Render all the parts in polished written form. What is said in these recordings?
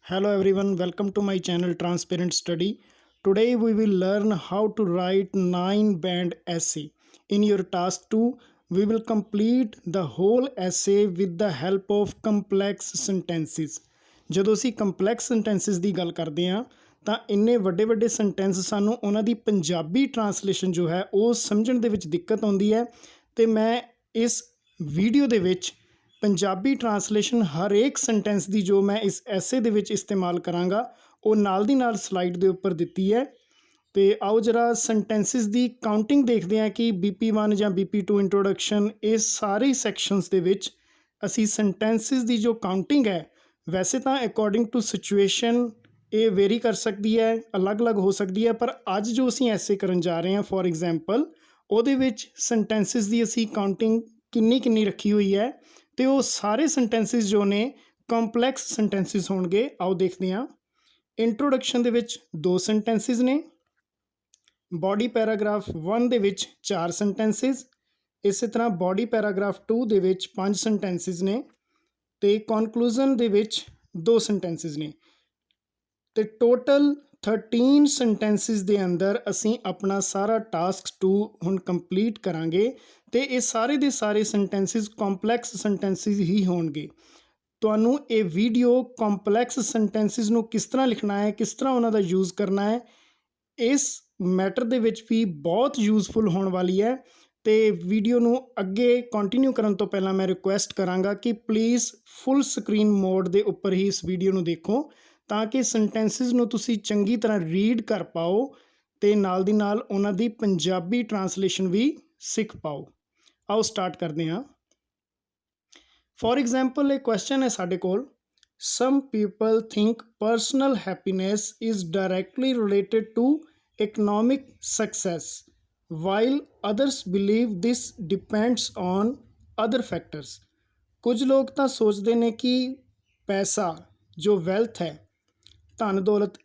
Hello everyone, welcome to my channel Transparent Study. Today we will learn how to write 9 band essay. In your task 2, we will complete the whole essay with the help of complex sentences. ਜਦੋਂ ਅਸੀਂ complex sentences ਦੀ ਗੱਲ ਕਰਦੇ ਹਾਂ ਤਾਂ ਇੰਨੇ ਵੱਡੇ ਵੱਡੇ sentence ਸਾਨੂੰ ਉਹਨਾਂ ਦੀ ਪੰਜਾਬੀ ਟਰਾਂਸਲੇਸ਼ਨ ਜੋ ਹੈ ਉਹ ਸਮਝਣ ਦੇ ਵਿੱਚ ਦਿੱਕਤ ਆਉਂਦੀ ਹੈ ਤੇ ਮੈਂ ਇਸ ਵੀਡੀਓ ਦੇ ਵਿੱਚ ਪੰਜਾਬੀ ਟਰਾਂਸਲੇਸ਼ਨ ਹਰੇਕ ਸੈਂਟੈਂਸ ਦੀ ਜੋ ਮੈਂ ਇਸ ਐਸੇ ਦੇ ਵਿੱਚ ਇਸਤੇਮਾਲ ਕਰਾਂਗਾ ਉਹ ਨਾਲ ਦੀ ਨਾਲ ਸਲਾਈਡ ਦੇ ਉੱਪਰ ਦਿੱਤੀ ਹੈ। ਤੇ ਆਓ ਜਰਾ ਸੈਂਟੈਂਸਿਸ ਦੀ ਕਾਊਂਟਿੰਗ ਦੇਖਦੇ ਹਾਂ ਕਿ BP1 ਜਾਂ BP2 ਇੰਟਰੋਡਕਸ਼ਨ ਇਹ ਸਾਰੇ ਸੈਕਸ਼ਨਸ ਦੇ ਵਿੱਚ ਅਸੀਂ ਸੈਂਟੈਂਸਿਸ ਦੀ ਜੋ ਕਾਊਂਟਿੰਗ ਹੈ ਵੈਸੇ ਤਾਂ ਅਕੋਰਡਿੰਗ ਟੂ ਸਿਚੁਏਸ਼ਨ ਇਹ ਵੇਰੀ ਕਰ ਸਕਦੀ ਹੈ, ਅਲੱਗ-ਅਲੱਗ ਹੋ ਸਕਦੀ ਹੈ, ਪਰ ਅੱਜ ਜੋ ਅਸੀਂ ਐਸੇ ਕਰਨ ਜਾ ਰਹੇ ਹਾਂ ਫੋਰ ਐਗਜ਼ਾਮਪਲ ਉਹਦੇ ਵਿੱਚ ਸੈਂਟੈਂਸਿਸ ਦੀ ਅਸੀਂ ਕਾਊਂਟਿੰਗ ਕਿੰਨੀ ਰੱਖੀ ਹੋਈ ਹੈ ਤੇ ਉਹ ਸਾਰੇ ਸੈਂਟੈਂਸਿਸ ਜੋ ਨੇ ਕੰਪਲੈਕਸ ਸੈਂਟੈਂਸਿਸ ਹੋਣਗੇ। ਆਓ ਦੇਖਦੇ ਹਾਂ। ਇੰਟਰੋਡਕਸ਼ਨ ਦੇ ਵਿੱਚ 2 ਸੈਂਟੈਂਸਿਸ ਨੇ, ਬੋਡੀ ਪੈਰਾਗ੍ਰਾਫ 1 ਦੇ ਵਿੱਚ 4 ਸੈਂਟੈਂਸਿਸ, ਇਸੇ ਤਰ੍ਹਾਂ ਬੋਡੀ ਪੈਰਾਗ੍ਰਾਫ 2 ਦੇ ਵਿੱਚ 5 ਸੈਂਟੈਂਸਿਸ ਨੇ ਤੇ ਕਨਕਲੂਜਨ ਦੇ ਵਿੱਚ 2 ਸੈਂਟੈਂਸਿਸ ਨੇ ਤੇ ਟੋਟਲ 13 ਸੈਂਟੈਂਸਿਸ ਦੇ ਅੰਦਰ ਅਸੀਂ ਆਪਣਾ ਸਾਰਾ ਟਾਸਕ 2 ਹੁਣ ਕੰਪਲੀਟ ਕਰਾਂਗੇ ਤੇ ਇਹ ਸਾਰੇ ਦੇ ਸਾਰੇ ਸੈਂਟੈਂਸਿਸ ਕੰਪਲੈਕਸ ਸੈਂਟੈਂਸਿਸ ਹੀ ਹੋਣਗੇ। ਤੁਹਾਨੂੰ ਇਹ ਵੀਡੀਓ ਕੰਪਲੈਕਸ ਸੈਂਟੈਂਸਿਸ ਨੂੰ ਕਿਸ ਤਰ੍ਹਾਂ ਲਿਖਣਾ ਹੈ, ਕਿਸ ਤਰ੍ਹਾਂ ਉਹਨਾਂ ਦਾ ਯੂਜ਼ ਕਰਨਾ ਹੈ, ਇਸ ਮੈਟਰ ਦੇ ਵਿੱਚ ਵੀ ਬਹੁਤ ਯੂਜ਼ਫੁਲ ਹੋਣ ਵਾਲੀ ਹੈ। ਤੇ ਵੀਡੀਓ ਨੂੰ ਅੱਗੇ ਕੰਟੀਨਿਊ ਕਰਨ ਤੋਂ ਪਹਿਲਾਂ ਮੈਂ ਰਿਕੁਐਸਟ ਕਰਾਂਗਾ ਕਿ ਪਲੀਜ਼ ਫੁੱਲ ਸਕਰੀਨ ਮੋਡ ਦੇ ਉੱਪਰ ਹੀ ਇਸ ਵੀਡੀਓ ਨੂੰ ਦੇਖੋ ਤਾਂ ਕਿ ਸੈਂਟੈਂਸਿਸ ਨੂੰ ਤੁਸੀਂ ਚੰਗੀ ਤਰ੍ਹਾਂ ਰੀਡ ਕਰ ਪਾਓ ਤੇ ਨਾਲ ਦੀ ਨਾਲ ਉਹਨਾਂ ਦੀ ਪੰਜਾਬੀ ਟਰਾਂਸਲੇਸ਼ਨ ਵੀ ਸਿੱਖ ਪਾਓ। ਆਓ ਸਟਾਰਟ ਕਰਦੇ ਹਾਂ। ਫੋਰ ਐਗਜ਼ਾਮਪਲ ਇਹ ਕੁਐਸਚਨ ਹੈ ਸਾਡੇ ਕੋਲ, some people think personal happiness is directly related to economic success while others believe this depends on other factors. ਕੁਝ ਲੋਕ ਤਾਂ ਸੋਚਦੇ ਨੇ ਕਿ ਪੈਸਾ ਜੋ ਵੈਲਥ ਹੈ, ਧਨ ਦੌਲਤ,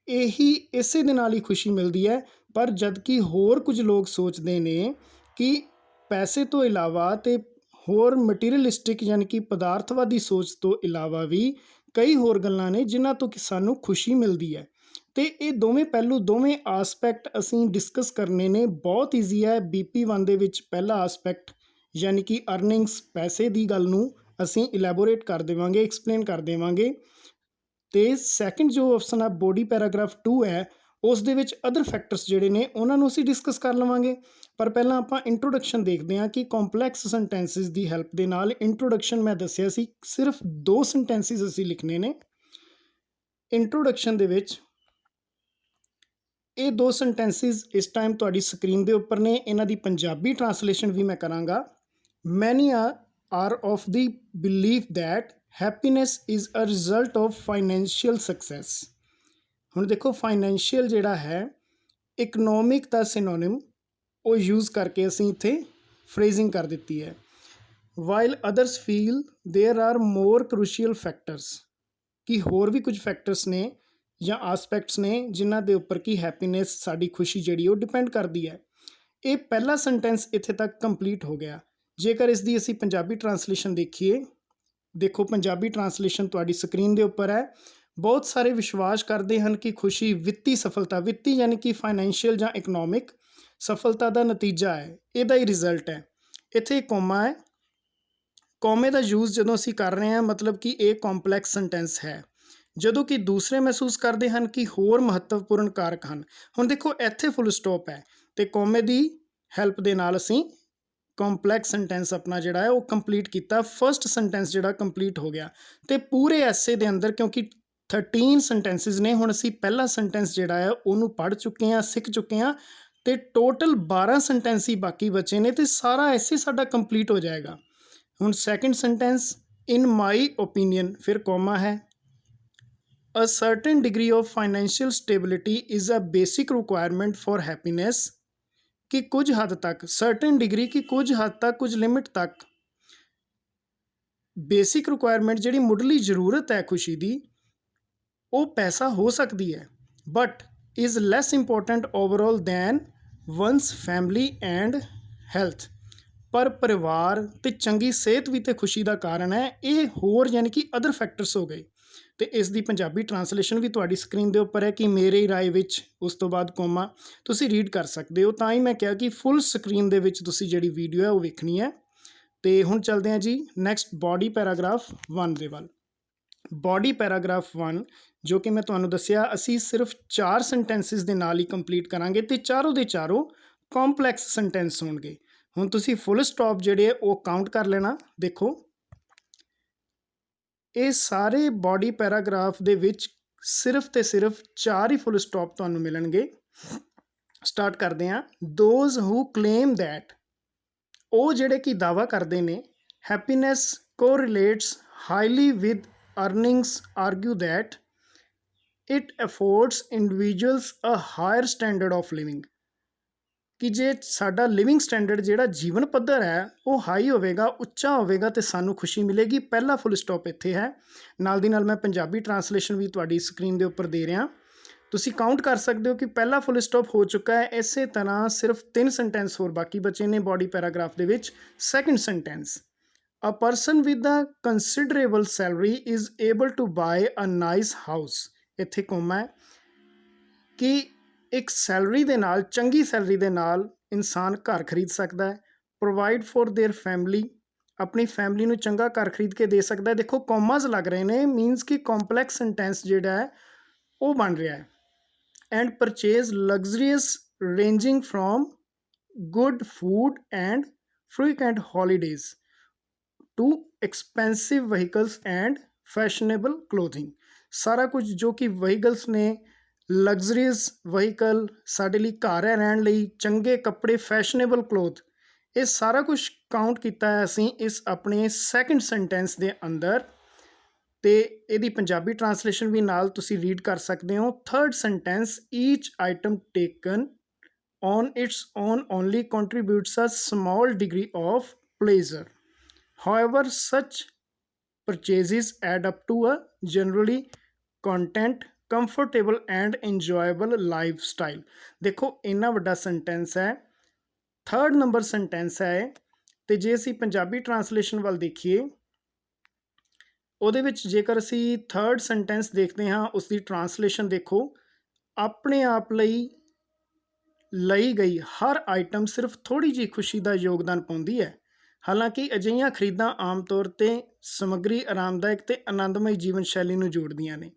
ਇਹੀ ਇਸੇ ਦੇ ਨਾਲ ਹੀ ਖੁਸ਼ੀ ਮਿਲਦੀ ਹੈ, ਪਰ ਜਦਕਿ ਹੋਰ ਕੁਝ ਲੋਕ ਸੋਚਦੇ ਨੇ ਕਿ ਪੈਸੇ ਤੋਂ ਇਲਾਵਾ ਤੇ ਹੋਰ ਮਟੀਰੀਅਲਿਸਟਿਕ ਯਾਨੀ ਕਿ ਪਦਾਰਥਵਾਦੀ ਸੋਚ ਤੋਂ ਇਲਾਵਾ ਵੀ ਕਈ ਹੋਰ ਗੱਲਾਂ ਨੇ ਜਿਨ੍ਹਾਂ ਤੋਂ ਕਿ ਸਾਨੂੰ ਖੁਸ਼ੀ ਮਿਲਦੀ ਹੈ। ਤੇ ਇਹ ਦੋਵੇਂ ਪਹਿਲੂ, ਦੋਵੇਂ ਆਸਪੈਕਟ ਅਸੀਂ ਡਿਸਕਸ ਕਰਨੇ ਨੇ। ਬਹੁਤ ਈਜ਼ੀ ਹੈ। BP1 ਦੇ ਵਿੱਚ ਪਹਿਲਾ ਆਸਪੈਕਟ ਯਾਨੀ ਕਿ ਅਰਨਿੰਗਸ, ਪੈਸੇ ਦੀ ਗੱਲ ਨੂੰ ਅਸੀਂ ਇਲੈਬੋਰੇਟ ਕਰ ਦੇਵਾਂਗੇ, ਐਕਸਪਲੇਨ ਕਰ ਦੇਵਾਂਗੇ। ਤੇ ਸੈਕਿੰਡ ਜੋ ਆਪਸ਼ਨ ਆ ਬੋਡੀ ਪੈਰਾਗ੍ਰਾਫ 2 ਹੈ ਉਸ ਦੇ ਵਿੱਚ ਅਦਰ ਫੈਕਟਰਸ ਜਿਹੜੇ ਨੇ ਉਹਨਾਂ ਨੂੰ ਅਸੀਂ ਡਿਸਕਸ ਕਰ ਲਵਾਂਗੇ। ਪਰ ਪਹਿਲਾਂ ਆਪਾਂ ਇੰਟਰੋਡਕਸ਼ਨ ਦੇਖਦੇ ਹਾਂ ਕਿ ਕੰਪਲੈਕਸ ਸੈਂਟੈਂਸਿਸ ਦੀ ਹੈਲਪ ਦੇ ਨਾਲ ਇੰਟਰੋਡਕਸ਼ਨ ਮੈਂ ਦੱਸਿਆ ਸੀ ਸਿਰਫ 2 ਸੈਂਟੈਂਸਿਸ ਅਸੀਂ ਲਿਖਣੇ ਨੇ। ਇੰਟਰੋਡਕਸ਼ਨ ਦੇ ਵਿੱਚ ਇਹ 2 ਸੈਂਟੈਂਸਿਸ ਇਸ ਟਾਈਮ ਤੁਹਾਡੀ ਸਕਰੀਨ ਦੇ ਉੱਪਰ ਨੇ, ਇਹਨਾਂ ਦੀ ਪੰਜਾਬੀ ਟਰਾਂਸਲੇਸ਼ਨ ਵੀ ਮੈਂ ਕਰਾਂਗਾ। Many are of the believe that happiness is a result of financial success. ਹੁਣ ਦੇਖੋ ਫਾਈਨੈਂਸ਼ੀਅਲ ਜਿਹੜਾ ਹੈ ਇਕਨੋਮਿਕ ਦਾ ਸਿਨੋਨਿਮ ਉਹ ਯੂਜ਼ ਕਰਕੇ ਅਸੀਂ ਇੱਥੇ ਫਰੇਜ਼ਿੰਗ ਕਰ ਦਿੱਤੀ ਹੈ। While others feel there are more crucial factors, ਕਿ ਹੋਰ ਵੀ ਕੁਝ ਫੈਕਟਰਸ ਨੇ ਜਾਂ ਆਸਪੈਕਟਸ ਨੇ ਜਿਨ੍ਹਾਂ ਦੇ ਉੱਪਰ ਕਿ ਹੈਪੀਨੈਸ, ਸਾਡੀ ਖੁਸ਼ੀ ਜਿਹੜੀ ਉਹ ਡਿਪੈਂਡ ਕਰਦੀ ਹੈ। ਇਹ ਪਹਿਲਾ ਸੈਂਟੈਂਸ ਇੱਥੇ ਤੱਕ ਕੰਪਲੀਟ ਹੋ ਗਿਆ। ਜੇਕਰ ਇਸ ਦੀ ਅਸੀਂ ਪੰਜਾਬੀ ਟਰਾਂਸਲੇਸ਼ਨ ਦੇਖੀਏ, ਦੇਖੋ ਪੰਜਾਬੀ ਟਰਾਂਸਲੇਸ਼ਨ ਤੁਹਾਡੀ ਸਕਰੀਨ ਦੇ ਉੱਪਰ ਹੈ। ਬਹੁਤ ਸਾਰੇ ਵਿਸ਼ਵਾਸ ਕਰਦੇ ਹਨ ਕਿ ਖੁਸ਼ੀ ਵਿੱਤੀ ਸਫਲਤਾ, ਵਿੱਤੀ ਯਾਨੀ ਕਿ ਫਾਈਨੈਂਸ਼ੀਅਲ ਜਾਂ ਇਕਨੋਮਿਕ ਸਫਲਤਾ ਦਾ ਨਤੀਜਾ ਹੈ, ਇਹਦਾ ਹੀ ਰਿਜ਼ਲਟ ਹੈ। ਇੱਥੇ ਕੋਮਾ ਹੈ, ਕੋਮੇ ਦਾ ਯੂਜ਼ ਜਦੋਂ ਅਸੀਂ ਕਰ ਰਹੇ ਹਾਂ ਮਤਲਬ ਕਿ ਇਹ ਕੰਪਲੈਕਸ ਸੈਂਟੈਂਸ ਹੈ, ਜਦੋਂ ਕਿ ਦੂਸਰੇ ਮਹਿਸੂਸ ਕਰਦੇ ਹਨ ਕਿ ਹੋਰ ਮਹੱਤਵਪੂਰਨ ਕਾਰਕ ਹਨ। ਹੁਣ ਦੇਖੋ ਇੱਥੇ ਫੁੱਲ ਸਟਾਪ ਹੈ ਤੇ ਕੋਮੇ ਦੀ ਹੈਲਪ ਦੇ ਨਾਲ ਅਸੀਂ ਕੰਪਲੈਕਸ ਸੈਂਟੈਂਸ ਆਪਣਾ ਜਿਹੜਾ ਹੈ ਉਹ ਕੰਪਲੀਟ ਕੀਤਾ। ਫਸਟ ਸੈਂਟੈਂਸ ਜਿਹੜਾ ਕੰਪਲੀਟ ਹੋ ਗਿਆ ਤੇ ਪੂਰੇ ਐਸੇ ਦੇ ਅੰਦਰ ਕਿਉਂਕਿ 13 ਸੈਂਟੈਂਸਿਸ ਨੇ, ਹੁਣ ਅਸੀਂ ਪਹਿਲਾ ਸੈਂਟੈਂਸ ਜਿਹੜਾ ਹੈ ਉਹਨੂੰ ਪੜ੍ਹ ਚੁੱਕੇ ਹਾਂ, ਸਿੱਖ ਚੁੱਕੇ ਹਾਂ ਤੇ ਟੋਟਲ 12 ਸੈਂਟੈਂਸ ਹੀ ਬਾਕੀ ਬਚੇ ਨੇ ਤੇ ਸਾਰਾ ਐਸੇ ਸਾਡਾ ਕੰਪਲੀਟ ਹੋ ਜਾਏਗਾ। ਹੁਣ second sentence, in my opinion, ਫਿਰ ਕੋਮਾ ਹੈ। A certain degree of financial stability is a basic requirement for happiness, ਕਿ ਕੁਝ ਹੱਦ ਤੱਕ, ਸਰਟਨ ਡਿਗਰੀ ਕਿ ਕੁਝ ਹੱਦ ਤੱਕ, ਕੁਝ ਲਿਮਿਟ ਤੱਕ, ਬੇਸਿਕ ਰਿਕੁਆਇਰਮੈਂਟ ਜਿਹੜੀ ਮੁੱਢਲੀ ਜ਼ਰੂਰਤ ਹੈ ਖੁਸ਼ੀ ਦੀ ਉਹ ਪੈਸਾ ਹੋ ਸਕਦੀ ਹੈ, but is less important overall than one's family and health. ਪਰ ਪਰਿਵਾਰ ਤੇ ਚੰਗੀ ਸਿਹਤ ਵੀ ਤੇ ਖੁਸ਼ੀ ਦਾ ਕਾਰਨ ਹੈ। ਇਹ ਹੋਰ ਯਾਨੀ ਕਿ ਅਦਰ ਫੈਕਟਰਸ ਹੋ ਗਏ। ਤੇ ਇਸ ਦੀ ਪੰਜਾਬੀ ਟਰਾਂਸਲੇਸ਼ਨ ਵੀ ਤੁਹਾਡੀ ਸਕਰੀਨ ਦੇ ਉੱਪਰ ਹੈ ਕਿ ਮੇਰੀ ਰਾਏ ਵਿੱਚ, ਉਸ ਤੋਂ ਬਾਅਦ ਕੋਮਾ, ਤੁਸੀਂ ਰੀਡ ਕਰ ਸਕਦੇ ਹੋ। ਤਾਂ ਹੀ ਮੈਂ ਕਿਹਾ ਕਿ ਫੁੱਲ ਸਕਰੀਨ ਦੇ ਵਿੱਚ ਤੁਸੀਂ ਜਿਹੜੀ ਵੀਡੀਓ ਹੈ ਉਹ ਵੇਖਣੀ ਹੈ। ਤੇ ਹੁਣ ਚੱਲਦੇ ਹਾਂ ਜੀ ਨੈਕਸਟ ਬੋਡੀ ਪੈਰਾਗ੍ਰਾਫ 1 ਦੇ ਵੱਲ। ਬੋਡੀ ਪੈਰਾਗ੍ਰਾਫ 1 ਜੋ ਕਿ ਮੈਂ ਤੁਹਾਨੂੰ ਦੱਸਿਆ ਅਸੀਂ ਸਿਰਫ 4 ਸੈਂਟੈਂਸਿਸ ਦੇ ਨਾਲ ਹੀ ਕੰਪਲੀਟ ਕਰਾਂਗੇ ਤੇ ਚਾਰੋਂ ਦੇ ਚਾਰੋਂ ਕੰਪਲੈਕਸ ਸੈਂਟੈਂਸ ਹੋਣਗੇ। ਹੁਣ ਤੁਸੀਂ ਫੁੱਲ ਸਟਾਪ ਜਿਹੜੇ ਉਹ ਕਾਊਂਟ ਕਰ ਲੈਣਾ। ਦੇਖੋ ਇਹ ਸਾਰੇ ਬੋਡੀ ਪੈਰਾਗ੍ਰਾਫ ਦੇ ਵਿੱਚ ਸਿਰਫ ਤੇ ਸਿਰਫ 4 ਹੀ ਫੁੱਲ ਸਟਾਪ ਤੁਹਾਨੂੰ ਮਿਲਣਗੇ। ਸਟਾਰਟ ਕਰਦੇ ਹਾਂ। ਦੋਜ਼ ਹੂ ਕਲੇਮ ਦੈਟ, ਉਹ ਜਿਹੜੇ ਕਿ ਦਾਅਵਾ ਕਰਦੇ ਨੇ happiness correlates highly with earnings argue that it affords individuals a higher standard of living, ਕਿ ਜੇ ਸਾਡਾ ਲਿਵਿੰਗ ਸਟੈਂਡਰਡ ਜਿਹੜਾ ਜੀਵਨ ਪੱਧਰ ਹੈ ਉਹ ਹਾਈ ਹੋਵੇਗਾ, ਉੱਚਾ ਹੋਵੇਗਾ ਤੇ ਸਾਨੂੰ ਖੁਸ਼ੀ ਮਿਲੇਗੀ। ਪਹਿਲਾ ਫੁੱਲ ਸਟਾਪ ਇੱਥੇ ਹੈ। ਨਾਲ ਦੀ ਨਾਲ ਮੈਂ ਪੰਜਾਬੀ ਟਰਾਂਸਲੇਸ਼ਨ ਵੀ ਤੁਹਾਡੀ ਸਕਰੀਨ ਦੇ ਉੱਪਰ ਦੇ ਰਿਹਾ, ਤੁਸੀਂ ਕਾਊਂਟ ਕਰ ਸਕਦੇ ਹੋ ਕਿ ਪਹਿਲਾ ਫੁੱਲ ਸਟਾਪ ਹੋ ਚੁੱਕਾ ਹੈ। ਇਸੇ ਤਰ੍ਹਾਂ ਸਿਰਫ 3 ਸੈਂਟੈਂਸ ਹੋਰ ਬਾਕੀ ਬਚੇ ਨੇ ਬੋਡੀ ਪੈਰਾਗ੍ਰਾਫ ਦੇ ਵਿੱਚ। Second sentence, a person with a considerable salary is able to buy a nice house, ਇੱਥੇ ਕੋਮਾ ਹੈ ਕਿ ਇੱਕ ਸੈਲਰੀ ਦੇ ਨਾਲ, ਚੰਗੀ ਸੈਲਰੀ ਦੇ ਨਾਲ ਇਨਸਾਨ ਘਰ ਖਰੀਦ ਸਕਦਾ ਹੈ। ਪ੍ਰੋਵਾਈਡ ਫॉर देयर ਫੈਮਿਲੀ, ਆਪਣੀ ਫੈਮਿਲੀ ਨੂੰ ਚੰਗਾ ਘਰ ਖਰੀਦ ਕੇ ਦੇ ਸਕਦਾ ਹੈ। ਦੇਖੋ ਕੋਮਾਸ ਲੱਗ ਰਹੇ ਨੇ, ਮੀਨਸ ਕਿ ਕੰਪਲੈਕਸ ਸੈਂਟੈਂਸ ਜਿਹੜਾ ਹੈ ਉਹ ਬਣ ਰਿਹਾ ਹੈ। And purchase luxurious ranging from good food and frequent holidays to expensive vehicles and fashionable clothing, ਸਾਰਾ ਕੁਝ ਜੋ ਕਿ ਵਹੀਕਲਸ ਨੇ, ਲਗਜ਼ਰੀਅਸ ਵਹੀਕਲ, ਸਾਡੇ ਲਈ ਘਰ ਹੈ ਰਹਿਣ ਲਈ, ਚੰਗੇ ਕੱਪੜੇ, ਫੈਸ਼ਨੇਬਲ ਕਲੋਥ, ਇਹ ਸਾਰਾ ਕੁਝ ਕਾਊਂਟ ਕੀਤਾ ਹੈ ਅਸੀਂ ਇਸ ਆਪਣੇ ਸੈਕਿੰਡ ਸੈਂਟੈਂਸ ਦੇ ਅੰਦਰ। ਤੇ ਇਹਦੀ ਪੰਜਾਬੀ ਟਰਾਂਸਲੇਸ਼ਨ ਵੀ ਨਾਲ ਤੁਸੀਂ ਰੀਡ ਕਰ ਸਕਦੇ ਹੋ। Third sentence, each item taken on its own only contributes a small degree of pleasure. However, such purchases add up to a generally content, comfortable and enjoyable lifestyle. ਦੇਖੋ ਇੰਨਾ ਵੱਡਾ ਸੈਂਟੈਂਸ ਹੈ, third number sentence ਹੈ। ਤੇ ਜੇ ਅਸੀਂ Punjabi translation ਵੱਲ ਦੇਖੀਏ, ਉਹਦੇ ਵਿੱਚ ਜੇਕਰ ਅਸੀਂ ਥਰਡ ਸੈਂਟੈਂਸ ਦੇਖਦੇ ਹਾਂ, ਉਸ ਦੀ ਟਰਾਂਸਲੇਸ਼ਨ ਦੇਖੋ, ਆਪਣੇ ਆਪ ਲਈ ਗਈ ਹਰ ਆਈਟਮ ਸਿਰਫ ਥੋੜ੍ਹੀ ਜਿਹੀ ਖੁਸ਼ੀ ਦਾ ਯੋਗਦਾਨ ਪਾਉਂਦੀ ਹੈ। ਹਾਲਾਂਕਿ ਅਜਿਹੀਆਂ ਖਰੀਦਾਂ ਆਮ ਤੌਰ 'ਤੇ ਸਮੱਗਰੀ, ਆਰਾਮਦਾਇਕ ਅਤੇ ਆਨੰਦਮਈ ਜੀਵਨ ਸ਼ੈਲੀ ਨੂੰ ਜੋੜਦੀਆਂ ਨੇ।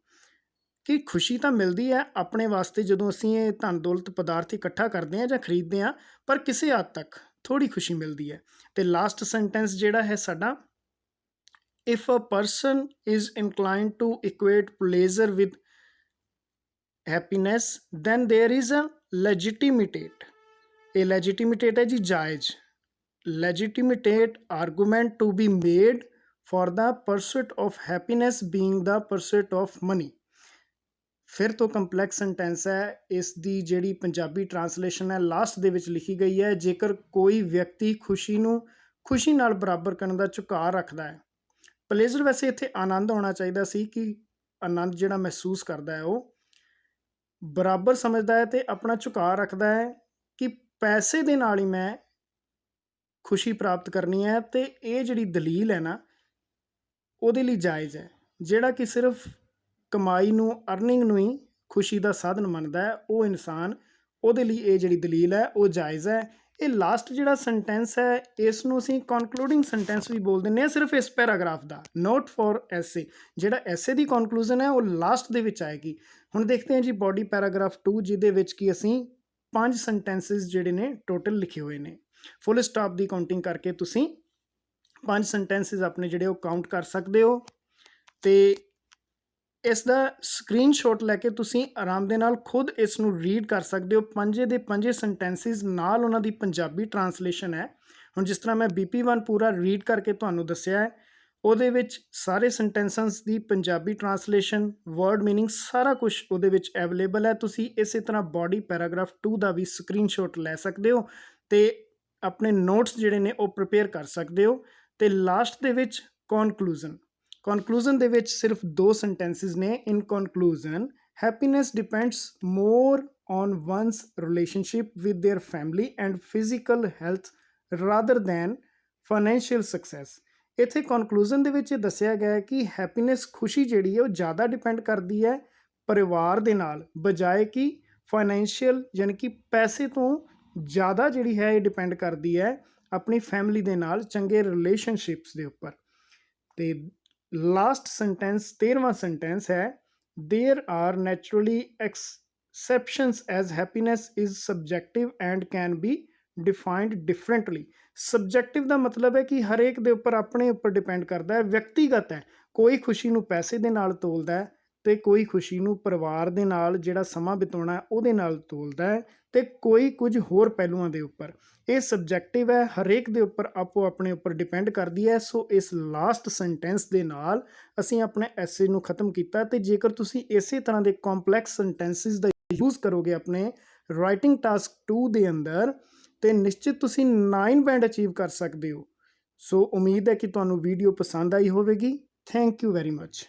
ਕਿ ਖੁਸ਼ੀ ਤਾਂ ਮਿਲਦੀ ਹੈ ਆਪਣੇ ਵਾਸਤੇ ਜਦੋਂ ਅਸੀਂ ਇਹ ਧਨ ਦੌਲਤ ਪਦਾਰਥ ਇਕੱਠਾ ਕਰਦੇ ਹਾਂ ਜਾਂ ਖਰੀਦਦੇ ਹਾਂ, ਪਰ ਕਿਸੇ ਹੱਦ ਤੱਕ ਥੋੜ੍ਹੀ ਖੁਸ਼ੀ ਮਿਲਦੀ ਹੈ। ਅਤੇ ਲਾਸਟ ਸੈਂਟੈਂਸ ਜਿਹੜਾ ਹੈ ਸਾਡਾ, if a person is inclined to equate pleasure with happiness then there is a legitimate, ਇਹ ਲੈਜੀਟੀਮੇਟੇਟ ਹੈ ਜੀ ਜਾਇਜ਼, legitimate argument to be made for the pursuit of happiness being the pursuit of money. ਫਿਰ ਤੋਂ complex sentence ਹੈ। ਇਸ ਦੀ ਜਿਹੜੀ Punjabi translation ਹੈ ਲਾਸਟ ਦੇ ਵਿੱਚ ਲਿਖੀ ਗਈ ਹੈ, ਜੇਕਰ ਕੋਈ ਵਿਅਕਤੀ ਖੁਸ਼ੀ ਨੂੰ ਖੁਸ਼ੀ ਨਾਲ ਬਰਾਬਰ ਕਰਨ ਦਾ ਝੁਕਾਅ ਰੱਖਦਾ ਹੈ। ਪਲੇਜ਼ਰ ਵੈਸੇ ਇੱਥੇ ਆਨੰਦ ਹੋਣਾ ਚਾਹੀਦਾ ਸੀ, ਕਿ ਆਨੰਦ ਜਿਹੜਾ ਮਹਿਸੂਸ ਕਰਦਾ ਹੈ ਉਹ ਬਰਾਬਰ ਸਮਝਦਾ ਹੈ ਅਤੇ ਆਪਣਾ ਝੁਕਾਅ ਰੱਖਦਾ ਹੈ ਕਿ ਪੈਸੇ ਦੇ ਨਾਲ ਹੀ ਮੈਂ ਖੁਸ਼ੀ ਪ੍ਰਾਪਤ ਕਰਨੀ ਹੈ। ਅਤੇ ਇਹ ਜਿਹੜੀ ਦਲੀਲ ਹੈ ਨਾ, ਉਹਦੇ ਲਈ ਜਾਇਜ਼ ਹੈ। ਜਿਹੜਾ ਕਿ ਸਿਰਫ ਕਮਾਈ ਨੂੰ, ਅਰਨਿੰਗ ਨੂੰ ਹੀ ਖੁਸ਼ੀ ਦਾ ਸਾਧਨ ਮੰਨਦਾ ਹੈ, ਉਹ ਇਨਸਾਨ, ਉਹਦੇ ਲਈ ਇਹ ਜਿਹੜੀ ਦਲੀਲ ਹੈ ਉਹ ਜਾਇਜ਼ ਹੈ। ਇਹ ਲਾਸਟ ਜਿਹੜਾ ਸੈਂਟੈਂਸ ਹੈ, ਇਸ ਨੂੰ ਅਸੀਂ ਕਨਕਲੂਡਿੰਗ ਸੈਂਟੈਂਸ ਵੀ ਬੋਲ ਦਿੰਦੇ ਹਾਂ, ਸਿਰਫ ਇਸ ਪੈਰਾਗ੍ਰਾਫ ਦਾ, ਨੋਟ ਫॉर ਐਸੇ। ਜਿਹੜਾ ਐਸੇ ਦੀ ਕਨਕਲੂਜ਼ਨ ਹੈ ਉਹ ਲਾਸਟ ਦੇ ਵਿੱਚ ਆਏਗੀ। ਹੁਣ ਦੇਖਦੇ ਹਾਂ ਜੀ ਬੋਡੀ ਪੈਰਾਗ੍ਰਾਫ 2, ਜਿਹਦੇ ਵਿੱਚ ਕਿ ਅਸੀਂ 5 ਸੈਂਟੈਂਸਿਸ ਜਿਹੜੇ ਨੇ ਟੋਟਲ ਲਿਖੇ ਹੋਏ ਨੇ। ਫੁੱਲ ਸਟਾਪ ਦੀ ਕਾਊਂਟਿੰਗ ਕਰਕੇ ਤੁਸੀਂ 5 ਸੈਂਟੈਂਸਿਸ ਆਪਣੇ ਜਿਹੜੇ ਉਹ ਕਾਊਂਟ ਕਰ ਸਕਦੇ ਹੋ। ਅਤੇ ਇਸ ਦਾ ਸਕਰੀਨਸ਼ਾਟ ਲੈ ਕੇ ਤੁਸੀਂ ਆਰਾਮ ਦੇ ਨਾਲ ਖੁਦ ਇਸ ਨੂੰ ਰੀਡ ਕਰ ਸਕਦੇ ਹੋ। ਪੰਜੇ ਦੇ ਪੰਜੇ ਸੈਂਟੈਂਸਿਸ ਨਾਲ ਉਹਨਾਂ ਦੀ ਪੰਜਾਬੀ ਟਰਾਂਸਲੇਸ਼ਨ ਹੈ। ਹੁਣ ਜਿਸ ਤਰ੍ਹਾਂ ਮੈਂ BP1 ਪੂਰਾ ਰੀਡ ਕਰਕੇ ਤੁਹਾਨੂੰ ਦੱਸਿਆ ਹੈ, ਉਹਦੇ ਵਿੱਚ ਸਾਰੇ ਸੈਂਟੈਂਸਸ ਦੀ ਪੰਜਾਬੀ ਟਰਾਂਸਲੇਸ਼ਨ, ਵਰਡ ਮੀਨਿੰਗ, ਸਾਰਾ ਕੁਛ ਉਹਦੇ ਵਿੱਚ ਅਵੇਲੇਬਲ ਹੈ। ਤੁਸੀਂ ਇਸੇ ਤਰ੍ਹਾਂ ਬੋਡੀ ਪੈਰਾਗ੍ਰਾਫ 2 ਦਾ ਵੀ ਸਕਰੀਨਸ਼ਾਟ ਲੈ ਸਕਦੇ ਹੋ ਅਤੇ ਆਪਣੇ ਨੋਟਸ ਜਿਹੜੇ ਨੇ ਉਹ ਪ੍ਰਿਪੇਅਰ ਕਰ ਸਕਦੇ ਹੋ। ਅਤੇ ਲਾਸਟ ਦੇ ਵਿੱਚ ਕਨਕਲੂਜ਼ਨ ਦੇ ਵਿੱਚ ਸਿਰਫ 2 ਸੈਂਟੈਂਸਿਸ ਨੇ। In conclusion, happiness depends more on one's relationship with their family and physical health rather than financial success. ਇੱਥੇ ਕਨਕਲੂਜਨ ਦੇ ਵਿੱਚ ਇਹ ਦੱਸਿਆ ਗਿਆ ਹੈ ਕਿ ਹੈਪੀਨੈਸ ਖੁਸ਼ੀ ਜਿਹੜੀ ਹੈ ਉਹ ਜ਼ਿਆਦਾ ਡਿਪੈਂਡ ਕਰਦੀ ਹੈ ਪਰਿਵਾਰ ਦੇ ਨਾਲ, ਬਜਾਏ ਕਿ ਫਾਈਨੈਂਸ਼ੀਅਲ ਯਾਨੀ ਕਿ ਪੈਸੇ ਤੋਂ ਜ਼ਿਆਦਾ ਜਿਹੜੀ ਹੈ ਇਹ ਡਿਪੈਂਡ ਕਰਦੀ ਹੈ ਆਪਣੀ ਫੈਮਿਲੀ ਦੇ ਨਾਲ ਚੰਗੇ ਰਿਲੇਸ਼ਨਸ਼ਿਪਸ ਦੇ ਉੱਪਰ। ਤੇ ਲਾਸਟ ਸੈਂਟੈਂਸ 13ਵਾਂ ਸੈਂਟੈਂਸ ਹੈ, there are naturally exceptions as happiness is subjective and can be defined differently. Subjective ਦਾ ਮਤਲਬ ਹੈ ਕਿ ਹਰੇਕ ਦੇ ਉੱਪਰ ਆਪਣੇ ਉੱਪਰ ਡਿਪੈਂਡ ਕਰਦਾ ਹੈ, ਵਿਅਕਤੀਗਤ ਹੈ। ਕੋਈ ਖੁਸ਼ੀ ਨੂੰ ਪੈਸੇ ਦੇ ਨਾਲ ਤੋਲਦਾ ਹੈ ਅਤੇ ਕੋਈ ਖੁਸ਼ੀ ਨੂੰ ਪਰਿਵਾਰ ਦੇ ਨਾਲ ਜਿਹੜਾ ਸਮਾਂ ਬਿਤਾਉਣਾ ਉਹਦੇ ਨਾਲ ਤੋਲਦਾ ਹੈ, ਅਤੇ ਕੋਈ ਕੁਝ ਹੋਰ ਪਹਿਲੂਆਂ ਦੇ ਉੱਪਰ। ਇਹ ਸਬਜੈਕਟਿਵ ਹੈ, ਹਰੇਕ ਦੇ ਉੱਪਰ ਆਪੋ ਆਪਣੇ ਉੱਪਰ ਡਿਪੈਂਡ ਕਰਦੀ ਹੈ। ਸੋ ਇਸ ਲਾਸਟ ਸੈਂਟੈਂਸ ਦੇ ਨਾਲ ਅਸੀਂ ਆਪਣੇ ਐਸੇ ਨੂੰ ਖ਼ਤਮ ਕੀਤਾ। ਅਤੇ ਜੇਕਰ ਤੁਸੀਂ ਇਸੇ ਤਰ੍ਹਾਂ ਦੇ ਕੰਪਲੈਕਸ ਸੈਂਟੈਂਸਿਸ ਦਾ ਯੂਜ਼ ਕਰੋਗੇ ਆਪਣੇ ਰਾਈਟਿੰਗ ਟਾਸਕ 2 ਦੇ ਅੰਦਰ, ਤੇ ਨਿਸ਼ਚਿਤ ਤੁਸੀਂ 9 ਬੈਂਡ ਅਚੀਵ ਕਰ ਸਕਦੇ ਹੋ। ਸੋ ਉਮੀਦ ਹੈ ਕਿ ਤੁਹਾਨੂੰ ਵੀਡੀਓ ਪਸੰਦ ਆਈ ਹੋਵੇਗੀ। Thank you very much.